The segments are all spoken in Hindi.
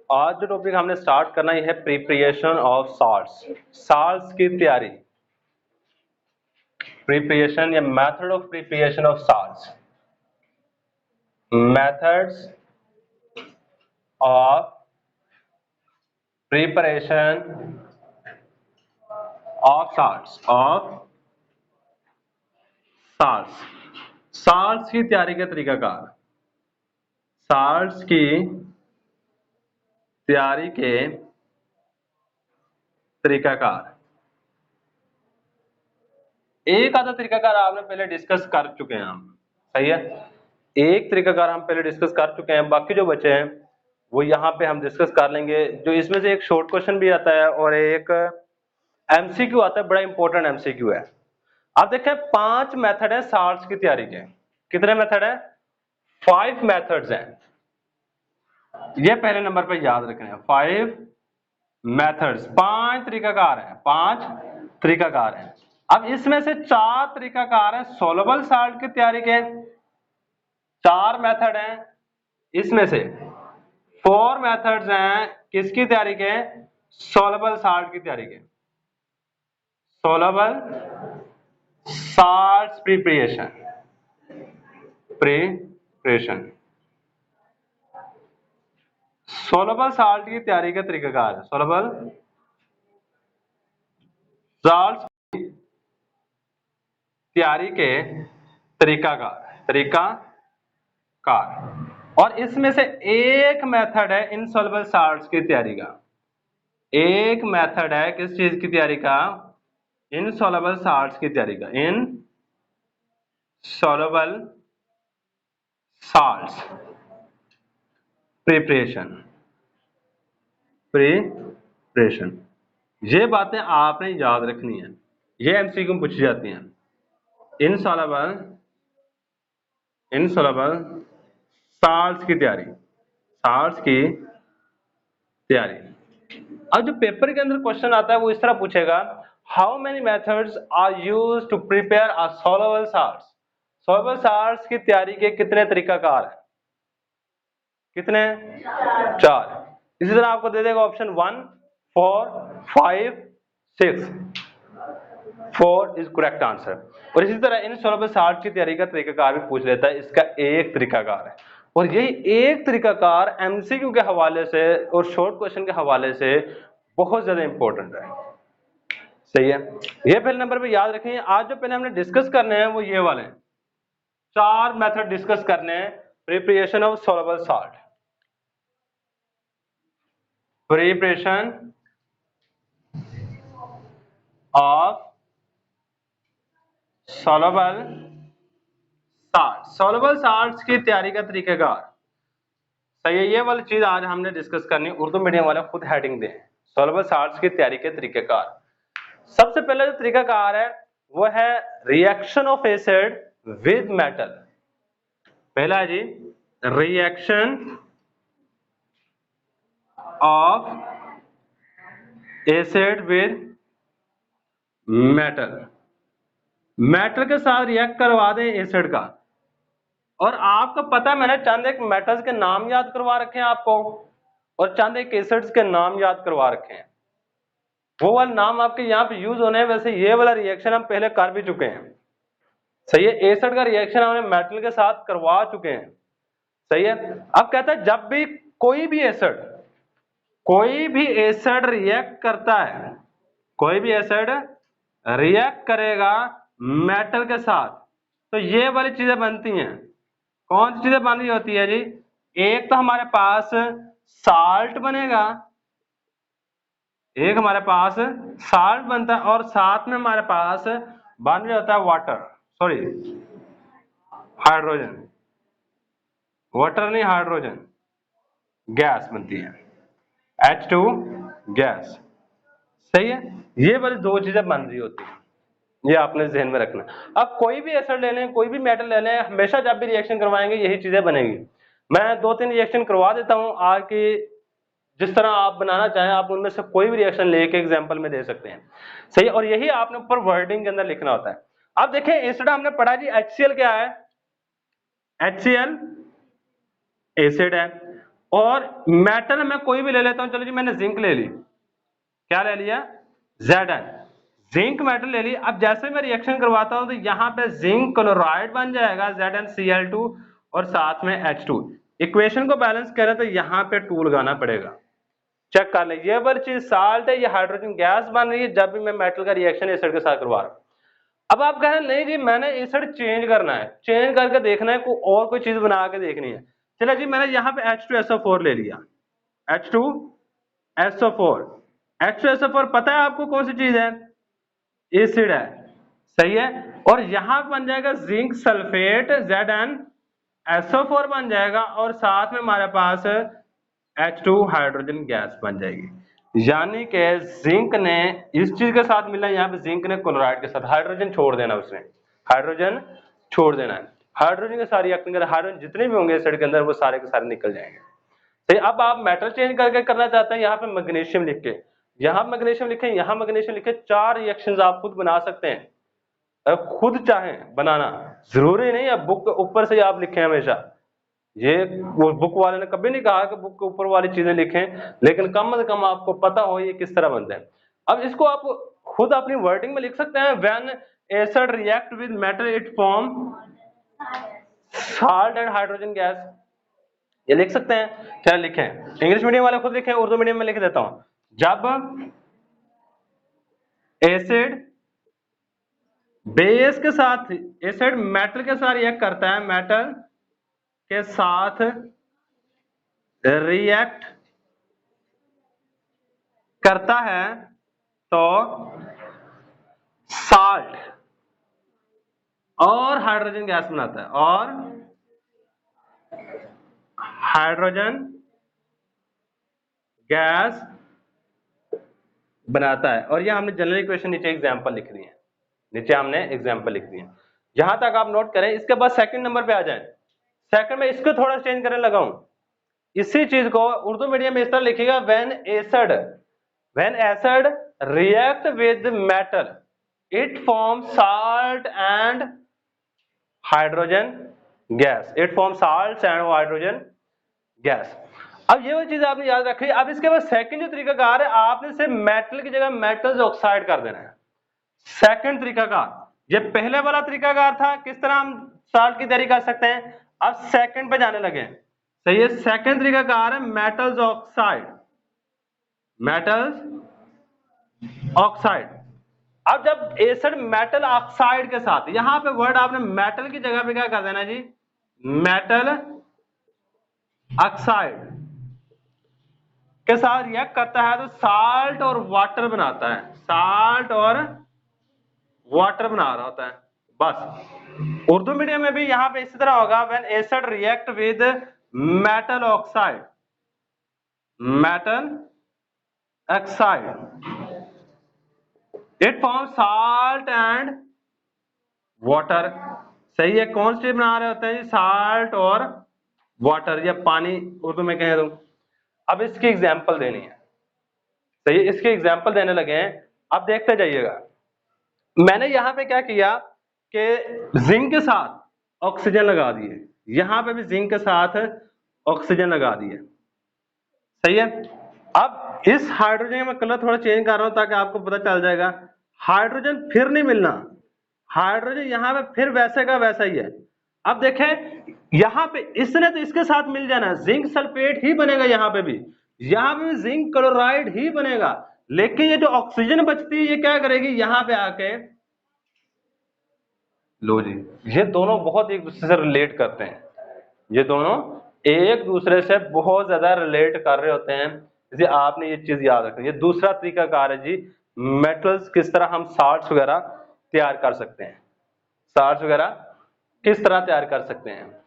आज जो टॉपिक हमने स्टार्ट करना है प्रिपरेशन ऑफ साल्ट्स, साल्ट्स की तैयारी, प्रिपरेशन या method of preparation of salts, methods of preparation of salts, salts की तैयारी का तरीकाकार, साल्ट्स की तैयारी के तरीकाकार। एक आधा तरीकाकार आपने पहले डिस्कस कर चुके हैं हम, सही है। एक तरीकाकार हम पहले डिस्कस कर चुके हैं, बाकी जो बचे हैं वो यहाँ पे हम डिस्कस कर लेंगे। जो इसमें से एक शॉर्ट क्वेश्चन भी आता है और एक एमसीक्यू आता है, बड़ा इंपॉर्टेंट एमसीक्यू है। आप देखें 5 मेथड है साल्ट्स की तैयारी के। कितने मेथड है? 5 मेथड्स हैं। ये पहले नंबर पे याद रखना है, 5 मेथड्स, 5 तरीकाकार है, 5 तरीकाकार है। अब इसमें से 4 तरीकाकार है सोलबल साल्ट की तैयारी के, 4 मेथड हैं। इसमें से 4 मेथड्स हैं किसकी तैयारी के? सोलबल साल्ट की तैयारी के, soluble salt preparation, soluble salt की तैयारी का तरीकाकार है, सोलबल साल्ट तैयारी के तरीकाकार। और इसमें से एक मेथड है इनसॉल्युबल साल्ट्स की तैयारी का, एक मेथड है किस चीज की तैयारी का? इनसॉल्युबल साल्ट्स की तैयारी का, इनसॉल्युबल साल्ट्स प्रिपरेशन। ये बातें आपने याद रखनी है, ये एमसीक्यू में पूछी जाती हैं। इनसॉल्युबल साल्ट्स की तैयारी, साल्ट्स की तैयारी। अब जो पेपर के अंदर क्वेश्चन आता है वो इस तरह पूछेगा, how many methods are used to prepare a soluble salts. Soluble salts की तैयारी के कितने तरीकाकार हैं? कितने? 4। इसी तरह आपको दे देगा ऑप्शन 1, 4, 5, 6। 4 is correct answer. और इसी तरह इनसॉल्युबल साल्ट की तैयारी का तरीकाकार भी पूछ लेता है, इसका एक तरीकाकार है। और यही एक तरीकाकार एमसीक्यू के हवाले से और शॉर्ट क्वेश्चन के हवाले से बहुत ज्यादा इंपॉर्टेंट है, सही है। ये पहले नंबर पे याद रखें। आज जो पहले हमने डिस्कस करने हैं वो ये वाले 4 मेथड डिस्कस करने हैं preparation of soluble salt, preparation of soluble salt, soluble salts की तैयारी का तरीकाकार, सही है। ये वाली चीज आज हमने डिस्कस करनी, उर्दू मीडियम वाला खुद हेडिंग दें, सोलबल साल्ट्स की तैयारी के तरीकाकार। सबसे पहले जो तरीकाकार है वो है reaction of acid with metal. पहला है जी reaction of acid with metal, metal के साथ रिएक्ट करवा दें एसिड का। और आपको पता है मैंने चंद एक मेटल्स के नाम याद करवा रखे हैं आपको, और चंद एक एसिड्स के नाम याद करवा रखे हैं। वो वाला नाम आपके यहाँ पे यूज होने हैं। वैसे ये वाला रिएक्शन हम पहले कर भी चुके हैं, सही है। एसिड का रिएक्शन हमने मेटल के साथ करवा चुके हैं, सही है। अब कहता है जब भी कोई भी एसिड रिएक्ट करता है, कोई भी एसिड रिएक्ट करेगा मेटल के साथ, तो ये वाली चीजें बनती हैं। कौन सी चीजें बन रही होती है जी? एक तो हमारे पास साल्ट बनेगा, एक हमारे पास साल्ट बनता है, और साथ में हमारे पास बन रहा होता है वाटर, सॉरी हाइड्रोजन, वाटर नहीं हाइड्रोजन, गैस बनती है, H2 गैस, सही है। ये वाली दो चीजें बन रही होती है, ये आपने ध्यान में रखना। अब कोई भी एसिड ले लें, कोई भी मेटल ले लें, हमेशा जब भी रिएक्शन करवाएंगे यही चीजें बनेंगी। मैं 2-3 रिएक्शन करवा देता हूं आज की, जिस तरह आप बनाना चाहें आप उनमें से कोई भी रिएक्शन लेके एग्जांपल में दे सकते हैं, सही। और यही आपने ऊपर वर्डिंग के अंदर लिखना होता है। अब देखें एसिड हमने पढ़ा जी HCl क्या है? HCl एसिड है। और मेटल मैं कोई भी ले लेता हूं, चलो जी मैंने जिंक ले ली, क्या ले लिया, Zn, जिंक मेटल ले ली। अब जैसे मैं रिएक्शन करवाता हूं तो यहाँ पे जिंक क्लोराइड बन जाएगा ZnCl2 और साथ में H2। इक्वेशन को बैलेंस करें तो यहाँ पे 2 लगाना पड़ेगा। चेक कर ले, ये वाली चीज साल्ट है, ये हाइड्रोजन गैस बन रही है जब भी मैं मेटल का रिएक्शन एसिड के साथ करवा रहा हूं। अब आप कह रहे हैं नहीं जी मैंने एसिड चेंज करना है, चेंज करके देखना है, कोई और कोई चीज बना के देखनी है। चलो जी मैंने यहाँ पे H2SO4 ले लिया, H2SO4, H2SO4 पता है आपको कौन सी चीज है, एसिड है, सही है। और यहां बन जाएगा जिंक सल्फेट ZnSO4 बन जाएगा और साथ में हमारे पास H2 हाइड्रोजन गैस बन जाएगी। यानी कि जिंक ने इस चीज के साथ मिलना है, यहाँ पे जिंक ने क्लोराइड के साथ, हाइड्रोजन छोड़ देना, उसने हाइड्रोजन छोड़ देना है। हाइड्रोजन के सारे रिएक्शन के हाइड्रोजन जितने भी होंगे एसिड के अंदर वो सारे के सारे निकल जाएंगे। तो अब आप मेटल चेंज करके करना चाहते हैं, यहाँ पे मैग्नीशियम लिख के, यहाँ मैग्नीशियम लिखे, यहाँ मैग्नीशियम लिखे, 4 रिएक्शंस आप खुद बना सकते हैं। अगर खुद चाहें बनाना, जरूरी नहीं है बुक ऊपर से आप लिखें हमेशा, ये वो बुक वाले ने कभी नहीं कहा कि बुक के ऊपर वाली चीजें लिखें, लेकिन कम से कम आपको पता हो ये किस तरह बनते हैं। अब इसको आप खुद अपनी वर्डिंग में लिख सकते हैं, when acid react with metal it form salt and hydrogen gas, ये लिख सकते हैं। क्या लिखें, इंग्लिश मीडियम वाले खुद लिखें, उर्दू मीडियम में लिख देता हूं। जब एसिड बेस के साथ, एसिड मेटल के साथ रिएक्ट करता है, मेटल के साथ रिएक्ट करता है तो साल्ट और हाइड्रोजन गैस बनाता है, और हाइड्रोजन गैस बनाता है। और ये हमने जनरल इक्वेशन नीचे एग्जांपल लिख दी है, नीचे हमने एग्जांपल लिख दी है, यहां तक आप नोट करें। इसके बाद सेकंड नंबर पे आ जाएं। सेकंड में इसको थोड़ा चेंज करने लगा हूं, इसी चीज को उर्दू मीडियम में इस तरह लिखिएगा, when acid react with metal it form salt and hydrogen gas, it form salt and hydrogen gas. अब ये वाली चीज आपने याद रखी। अब इसके बाद सेकंड जो तरीकाकार है, आपने सिर्फ मेटल की जगह मेटल्स ऑक्साइड कर देना है, सेकंड तरीकाकार। ये पहले वाला तरीकाकार था किस तरह हम साल्ट की तैयारी कर सकते हैं, अब सेकंड पे जाने लगे। सही है, सेकंड तरीकाकार है मेटल्स ऑक्साइड, मेटल्स ऑक्साइड। अब जब एसिड मेटल ऑक्साइड के साथ, यहां पे वर्ड आपने मेटल की जगह पे क्या कर देना जी, मेटल ऑक्साइड के साथ रिएक्ट करता है तो साल्ट और वाटर बनाता है, साल्ट और वाटर बना रहा होता है। बस उर्दू मीडियम में भी यहां पे इसी तरह होगा, when acid react with metal oxide, metal oxide it form salt and water. सही है, कौन सी बना रहे होते हैं जी, साल्ट और वाटर, या पानी उर्दू में कह दूं। अब इसकी एग्जांपल देनी है, सही है, इसके एग्जांपल देने लगे हैं। अब देखते जाइएगा, मैंने यहां पे क्या किया कि जिंक के साथ ऑक्सीजन लगा दिए, यहां पे भी जिंक के साथ ऑक्सीजन लगा दिए, सही है। अब इस हाइड्रोजन में कलर थोड़ा चेंज कर रहा हूं ताकि आपको पता चल जाएगा, हाइड्रोजन फिर नहीं मिलना, हाइड्रोजन यहां पे फिर वैसे का वैसा ही है। अब देखें यहां पे इसने तो इसके साथ मिल जाना, जिंक सल्फेट ही बनेगा, यहां पे भी जिंक क्लोराइड ही बनेगा, लेकिन ये जो ऑक्सीजन बचती है ये क्या करेगी, यहां पे आके, लो जी, ये दोनों बहुत एक दूसरे से रिलेट करते हैं, ये दोनों एक दूसरे से बहुत ज्यादा रिलेट कर रहे होते हैं। जैसे आपने ये चीज याद रखनी, ये दूसरा तरीकाकार है जी, मेटल्स किस तरह हम साल्ट्स वगैरह तैयार कर सकते हैं, साल्ट्स वगैरह किस तरह तैयार कर सकते हैं,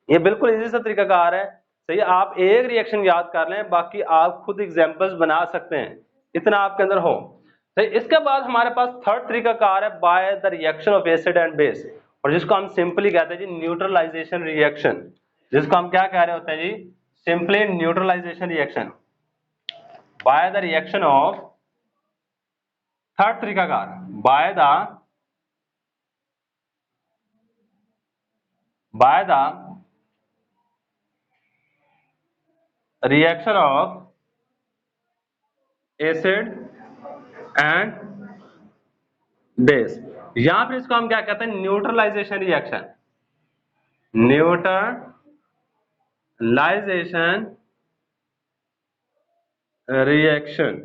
ये बिल्कुल इजी सा तरीकाकार है। सही, आप एक रिएक्शन याद कर लें, बाकी आप खुद एग्जांपल्स बना सकते हैं, इतना आपके अंदर हो। सही, इसके बाद हमारे पास थर्ड तरीकाकार है bye the reaction of acid and base, और जिसको हम सिंपली कहते हैं जी न्यूट्रलाइजेशन रिएक्शन, जिसको हम क्या कह रहे होते हैं जी, simply neutralization reaction, by the reaction of, third तरीकाकार by the reaction of acid and base. यहां पर इसको हम क्या कहते हैं, न्यूट्रलाइजेशन रिएक्शन, न्यूट्रलाइजेशन रिएक्शन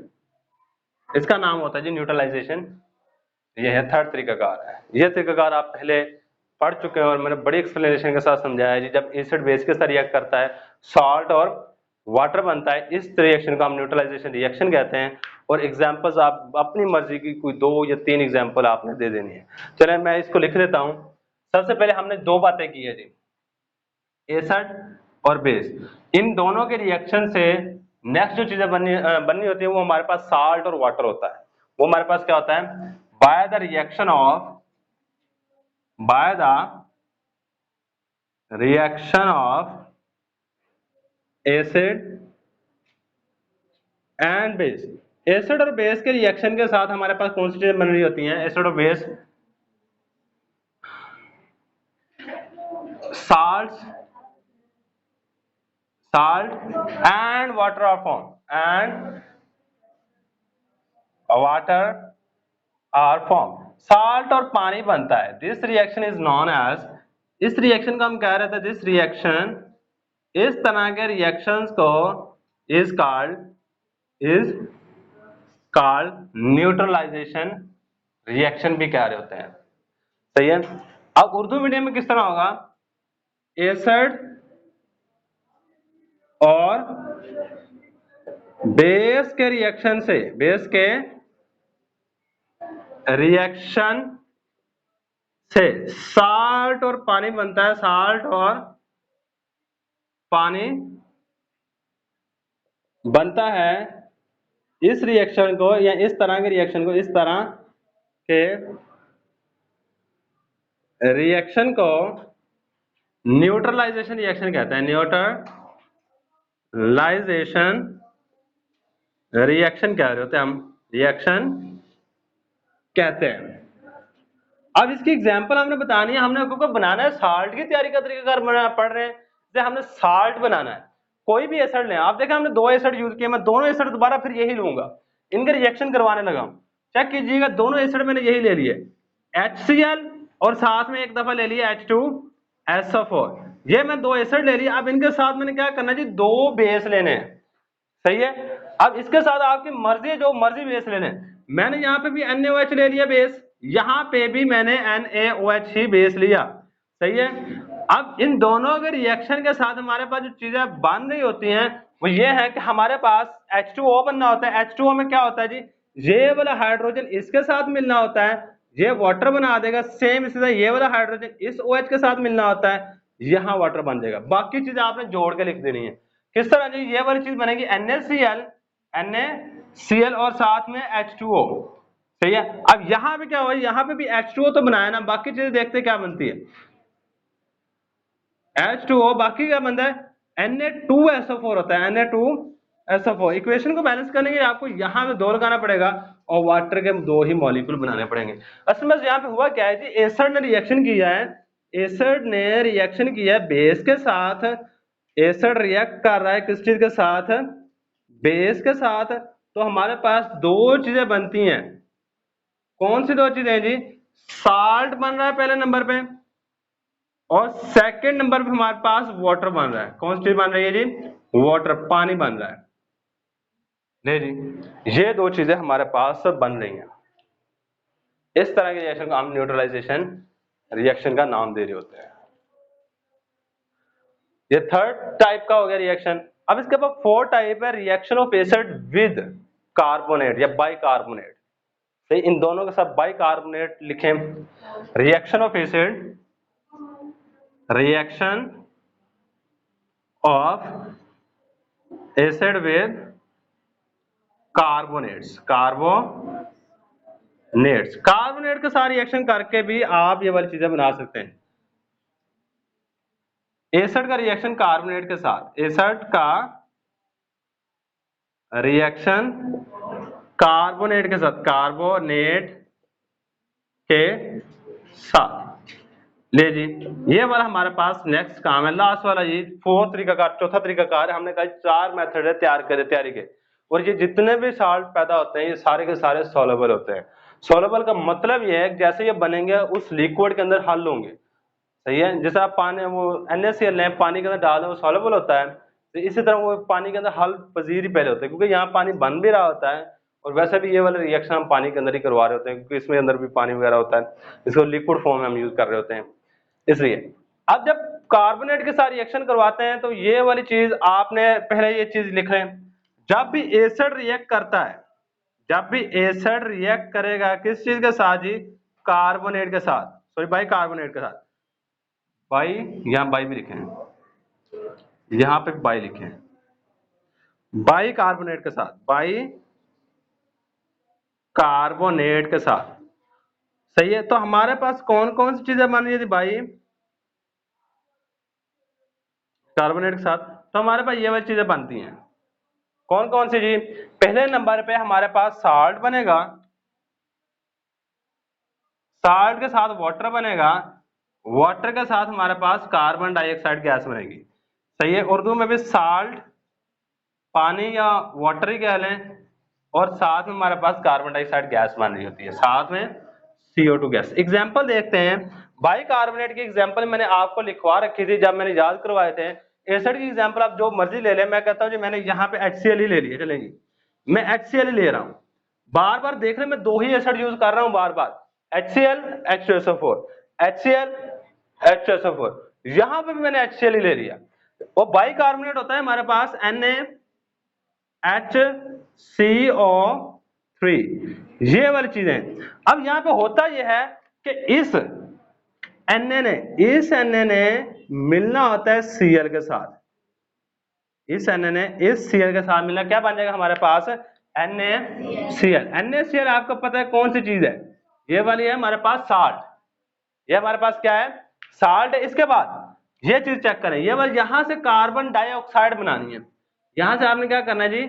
इसका नाम होता है जी न्यूट्रलाइजेशन। ये है थर्ड तरीकाकार है। ये तरीकाकार आप पहले पढ़ चुके हैं और मैंने बड़ी एक्सप्लेनेशन के साथ समझाया है जी। जब एसिड बेस के साथ रिएक्ट करता है, सॉल्ट और वाटर बनता है, इस रिएक्शन को हम न्यूट्रलाइजेशन रिएक्शन कहते हैं। और एग्जांपल्स आप अपनी मर्जी की कोई 2 या 3 एग्जांपल आपने दे देनी है। चले मैं इसको लिख देता हूं। सबसे पहले हमने 2 बातें की है जी, एसिड और बेस। इन दोनों के रिएक्शन से नेक्स्ट जो चीजें बननी होती है वो हमारे पास साल्ट और वाटर होता है। वो हमारे पास क्या होता है, bye the reaction of acid and base. Acid और बेस के रिएक्शन के साथ हमारे पास कौन सी चीजें बन रही होती हैं, एसिड और base, salt and water are form salt और पानी बनता है। This reaction is known as, इस रिएक्शन को हम कह रहे थे, दिस रिएक्शन, इस तरह के रिएक्शंस को इज कॉल्ड न्यूट्रलाइजेशन रिएक्शन भी कह रहे होते हैं। सही है। अब उर्दू मीडियम में किस तरह होगा, एसिड और बेस के रिएक्शन से, बेस के रिएक्शन से साल्ट और पानी बनता है, साल्ट और पानी बनता है। इस रिएक्शन को या इस तरह के रिएक्शन को, इस तरह के रिएक्शन को न्यूट्रलाइजेशन रिएक्शन कहते हैं, न्यूट्रलाइजेशन रिएक्शन कह रहे होते हैं हम, रिएक्शन कहते हैं। अब इसकी एग्जांपल हमने बतानी है, हमने आपको बनाना है, साल्ट की तैयारी का तरीका पढ़ रहे हैं, जैसे हमने साल्ट बनाना है। कोई भी एसिड लें, आप देखें हमने 2 एसिड यूज किए, मैं दोनों एसिड दोबारा फिर यही लूंगा, इनके रिएक्शन करवाने लगा हूं। चेक कीजिएगा, दोनों एसिड मैंने यही ले लिए, HCl और साथ में एक दफा ले लिया H2SO4। ये मैं 2 एसिड ले लिया। अब इनके साथ मैंने क्या करना जी, 2 बेस लेने हैं। सही है। अब इसके साथ आपकी मर्जी है, जो मर्जी बेस ले लें। मैंने यहाँ पे भी NaOH ले लिया बेस, यहाँ पे भी मैंने NaOH ही बेस लिया। सही है। अब इन दोनों के रिएक्शन के साथ हमारे पास जो चीजें बन रही होती हैं वो ये है कि हमारे पास H2O बनना होता है। H2O में क्या होता है जी, ये वाला हाइड्रोजन इसके साथ मिलना होता है, ये वाटर बना देगा। सेम इसी तरह ये वाला हाइड्रोजन इस OH के साथ मिलना होता है, यहाँ वाटर बन जाएगा। बाकी चीजें आपने जोड़ के लिख देनी है। किस तरह जी, ये वाली चीज बनेगी NaCl और साथ में H2O। सही है। अब यहां पे क्या हुआ, यहां पे भी H2O तो बनाया ना, बाकी चीजें देखते क्या बनती है, H2O, बाकी क्या बनता है, Na2SO4 होता है, Na2SO4। इक्वेशन को बैलेंस करने के लिए आपको यहां में 2 लगाना पड़ेगा और वाटर के 2 ही मॉलिक्यूल बनाने पड़ेंगे। असल में यहां पे हुआ क्या है जी, एसिड ने रिएक्शन किया है, एसिड ने रिएक्शन किया है बेस के साथ। एसिड रिएक्ट कर रहा है किस चीज के साथ, बेस के साथ। तो हमारे पास 2 चीजें बनती हैं। कौन सी 2 चीजें जी, साल्ट बन रहा है पहले नंबर पे, और सेकंड नंबर पे हमारे पास वाटर बन रहा है। कौन सी चीज बन रही है जी, वाटर, पानी बन रहा है। नहीं जी, ये 2 चीजें हमारे पास बन रही हैं। इस तरह के रिएक्शन को हम न्यूट्रलाइजेशन रिएक्शन का नाम दे रहे होते हैं। ये थर्ड टाइप का हो गया रिएक्शन। अब इसके बाद 4 टाइप है, reaction of acid with carbonate या बाइकार्बोनेट। सही, इन दोनों के साथ बाइकार्बोनेट लिखें। Reaction of acid, reaction of acid with carbonates, carbonate के साथ रिएक्शन करके भी आप ये वाली चीजें बना सकते हैं। एसिड का रिएक्शन कार्बोनेट के साथ, एसिड का रिएक्शन कार्बोनेट के साथ, कार्बोनेट के साथ ले जी, ये वाला हमारे पास नेक्स्ट काम है, लास्ट वाला जी फोर्थ तरीकाकार, चौथा तरीकाकार है। हमने कहा 4 मेथड है तैयारी के, और ये जितने भी सॉल्ट पैदा होते हैं ये सारे के सारे सॉलेबल होते हैं। सॉलेबल का मतलब ये है कि जैसे ये बनेंगे उस लिक्विड के अंदर हल होंगे, सही है। जैसे आप पानी वो NaCl लें, पानी के अंदर डाल दें वो सॉलेबल होता है, तो इसी तरह वो पानी के अंदर हल पजीर ही पहले होते हैं, क्योंकि यहाँ पानी बन भी रहा होता है और वैसे भी ये वाले रिएक्शन हम पानी के अंदर ही करवा रहे होते हैं, क्योंकि इसमें अंदर भी पानी वगैरह होता है, इसको लिक्विड फॉर्म में हम यूज कर रहे होते हैं इसलिए। अब जब कार्बोनेट के साथ रिएक्शन करवाते हैं तो ये वाली चीज आपने पहले ये चीज लिख लें, जब भी एसिड रिएक्ट करता है, जब भी एसिड रिएक्ट करेगा किस चीज के साथ जी, कार्बोनेट के साथ, सॉरी बाई कार्बोनेट के साथ, बाई, यहां बाई भी लिखे हैं, यहां पे बाई लिखे हैं, बाई कार्बोनेट के साथ, बाई कार्बोनेट के साथ, सही है। तो हमारे पास कौन कौन सी चीजें मान लीजिए बाई कार्बोनेट के साथ, तो हमारे पास ये वाली चीजें बनती हैं। कौन कौन सी जी, पहले नंबर पे हमारे पास साल्ट बनेगा, साल्ट के साथ वाटर बनेगा, वाटर के साथ हमारे पास कार्बन डाइऑक्साइड गैस बनेगी, सही है। उर्दू में भी साल्ट पानी या वाटर ही कह लें, और साथ में हमारे पास कार्बन डाइऑक्साइड गैस बन रही होती है, साथ में CO2 गैस। एग्जाम्पल देखते हैं, बाइकार्बोनेट की एग्जाम्पल मैंने आपको लिखवा रखी थी जब मैंने याद करवाए थे। एसिड की एग्जाम्पल आप जो मर्जी ले लें, मैं कहता हूं जी मैंने यहाँ पे HCl ही ले लिया, चलेगी, मैं HCl ही ले रहा हूं, बार बार देख रहे मैं दो ही एसिड यूज कर रहा हूं बार बार, HCl H2SO4, HCl H2SO4, यहां पे भी मैंने HCl ही ले लिया। और बाइकार्बोनेट होता है हमारे पास NaHCO3, ये वाली चीजें। अब यहां पे होता यह है कि इस Na ने मिलना होता है Cl के साथ, इस Na ने इस Cl के साथ मिलना, क्या बन जाएगा हमारे पास NaCl। NaCl आपको पता है कौन सी चीज है, ये वाली है हमारे पास साल्ट, ये हमारे पास क्या है, साल्ट है। इसके बाद ये चीज चेक करें, ये वाली यहां से कार्बन डाइऑक्साइड बनानी है, यहां से आपने क्या करना है जी,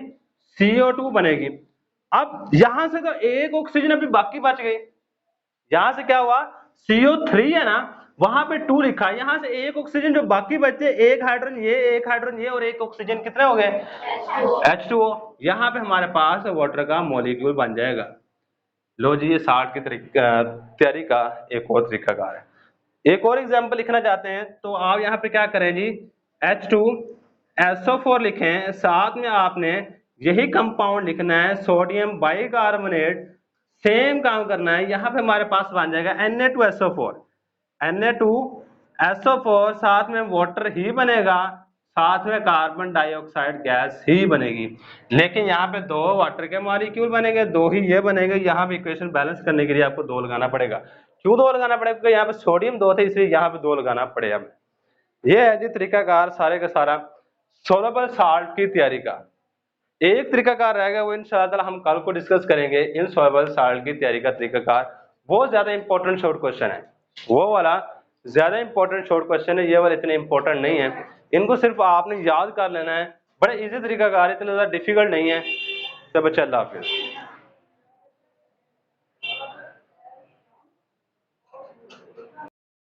CO2 बनेगी। अब यहां से तो एक ऑक्सीजन अभी बाकी बच गई, यहां से क्या हुआ, CO3 है ना, वहां पे 2 लिखा है, यहां से एक ऑक्सीजन जो बाकी बचे, एक हाइड्रोजन ये, एक हाइड्रोजन ये, और एक ऑक्सीजन, कितने हो गए H2O। यहां पे हमारे पास वाटर का मॉलिक्यूल बन जाएगा। लो जी, ये साल्ट की तैयारी का एक और तरीकाकार है। एक और एग्जांपल लिखना चाहते हैं तो आप यहाँ पे क्या करें जी, H2SO4 लिखें, साथ में आपने यही कंपाउंड लिखना है सोडियम बाइकार्बोनेट, सेम काम करना है। यहाँ पे हमारे पास बन जाएगा Na2SO4, Na2SO4 साथ में वाटर ही बनेगा, साथ में कार्बन डाइऑक्साइड गैस ही बनेगी, लेकिन यहाँ पे 2 वाटर के मॉलिक्यूल बनेंगे, 2 ही ये बनेंगे। यहाँ पे इक्वेशन बैलेंस करने के लिए आपको 2 लगाना पड़ेगा। क्यों 2 लगाना पड़ेगा, क्योंकि यहाँ पे सोडियम 2 थे, इसलिए यहाँ पे 2 लगाना पड़ेगा। ये है जी तरीकाकार सारे का सारा सोलबल साल्ट की तैयारी का। एक तरीकाकार रहेगा, वो इंशाल्लाह हम कल को डिस्कस करेंगे, इन सोलबल साल्ट की तैयारी का तरीकाकार। बहुत ज्यादा इंपॉर्टेंट शॉर्ट क्वेश्चन है, वो वाला ज्यादा इंपॉर्टेंट शॉर्ट क्वेश्चन है, ये वाला इतने इंपॉर्टेंट नहीं है। इनको सिर्फ आपने याद कर लेना है, बड़े इजी तरीकाकार, इतना ज्यादा डिफिकल्ट नहीं है। सब अच्छा, अल्लाह हाफिज।